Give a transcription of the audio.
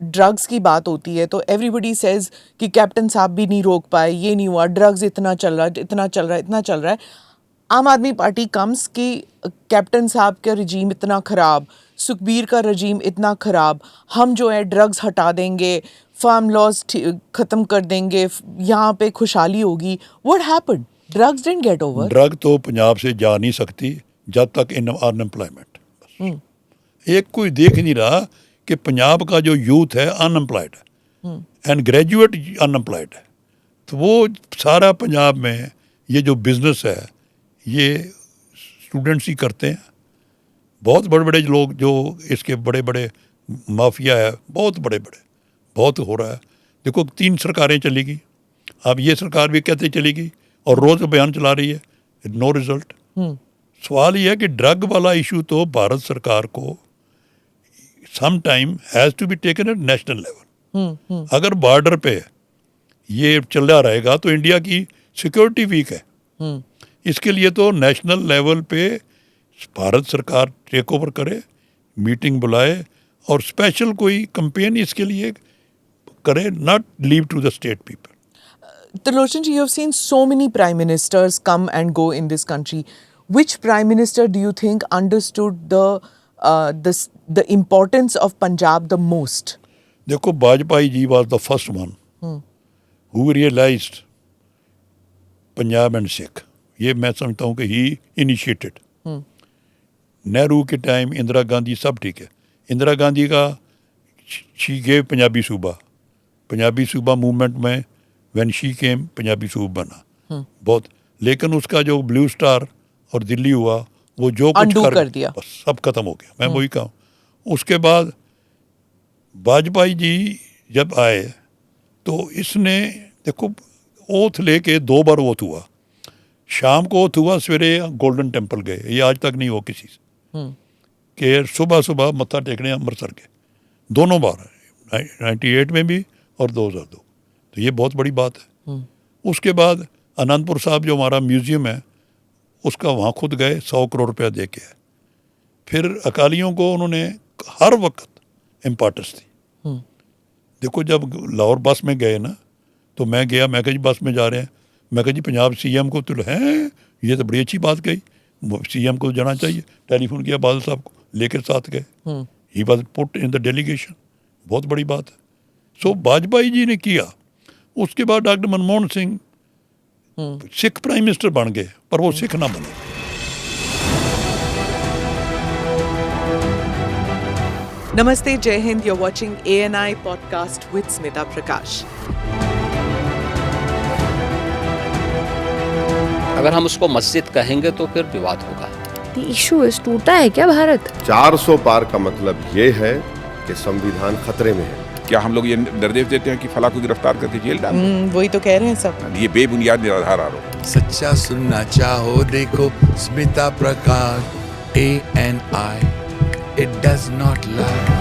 Drugs की बात होती है तो एवरीबडी सेज कि कैप्टन साहब भी नहीं रोक पाए, ये नहीं हुआ, ड्रग्स इतना चल रहा है, इतना चल रहा है, इतना चल रहा है. आम आदमी पार्टी कम्स कि कैप्टन साहब का रजीम इतना ख़राब, सुखबीर का रजीम इतना ख़राब, हम जो है ड्रग्स हटा देंगे, फार्म लॉज ख़त्म कर देंगे, यहाँ पे खुशहाली होगी. What happened? Drugs didn't get over. Drug तो पंजाब से जा नहीं सकती जब तक अनएम्प्लॉयमेंट. एक कोई देख नहीं रहा कि पंजाब का जो यूथ है अनएम्प्लॉयड है एंड ग्रेजुएट अनएम्प्लॉयड है. तो वो सारा पंजाब में ये जो बिज़नेस है ये स्टूडेंट्स ही करते हैं. बहुत बड़े बड़े लोग जो इसके बड़े बड़े माफिया है, बहुत बड़े बड़े, बहुत हो रहा है. देखो 3 सरकारें चली गई, अब ये सरकार भी कहते चलेगी और रोज़ बयान चला रही है, नो रिजल्ट. सवाल ये है कि ड्रग वाला इशू तो भारत सरकार को some time has to be taken at national level. अगर बॉर्डर पे ये चला रहेगा तो इंडिया की सिक्योरिटी वीक है. इसके लिए तो नेशनल लेवल पे भारत सरकार टेक ओवर करे, मीटिंग बुलाए और स्पेशल कोई कैंपेन इसके लिए करे, not leave to the state people. Talochan ji, you have seen so many prime ministers come and go in this country. Which prime minister do you think understood the importance of Punjab the most? देखो Vajpayee ji was the first one who realized Punjab and Sikh. ये मैं समझता हूँ कि ही initiated. Nehru के time Indira Gandhi सब ठीक है. इंदिरा गांधी का शी गेव पंजाबी सूबा मूवमेंट में व्हेन शी केम पंजाबी सूबा बना बहुत. लेकिन उसका जो ब्लू स्टार और दिल्ली हुआ वो जो कुछ कर दिया बस सब खत्म हो गया. मैं वही कहूँ. उसके बाद वाजपेयी जी जब आए तो इसने देखो ओथ लेके 2 बार ओथ हुआ. शाम को ओथ हुआ, सवेरे गोल्डन टेम्पल गए. ये आज तक नहीं हो किसी से कि सुबह सुबह मत्था टेकने अमृतसर गए. दोनों बार 98 में भी और 2002. तो ये बहुत बड़ी बात है. उसके बाद आनंदपुर साहब जो हमारा म्यूज़ियम है उसका वहाँ खुद गए, 100 करोड़ रुपया दे के आए. फिर अकालियों को उन्होंने हर वक्त इम्पोर्टेंस दी. देखो जब लाहौर बस में गए ना तो मैं गया, मैं कहा जी बस में जा रहे हैं, मैं कहा जी पंजाब सीएम को तो हैं, ये तो बड़ी अच्छी बात कही, सीएम को जाना चाहिए. टेलीफोन किया बादल साहब को, लेकर साथ गए. He was put in the delegation. बहुत बड़ी बात है. सो वाजपेयी जी ने किया. उसके बाद doctor Manmohan Singh Sikh prime minister बन गए, पर वो सिख ना बने. Namaste, Jai Hind. You're watching ANI podcast with Smita Prakash. अगर हम उसको मस्जिद कहेंगे तो फिर विवाद होगा. The issue is टूटा है क्या भारत? 400 पार का मतलब ये है कि संविधान खतरे में है. क्या हम लोग ये निर्देश देते हैं कि फला को गिरफ्तार करके जेल डाल? वही तो कह रहे हैं सब. ये बेबुनियाद निराधार आरोप. सच्चा सुनना चाहो देखो स्मिता प्रकाश ANI. It does not lie.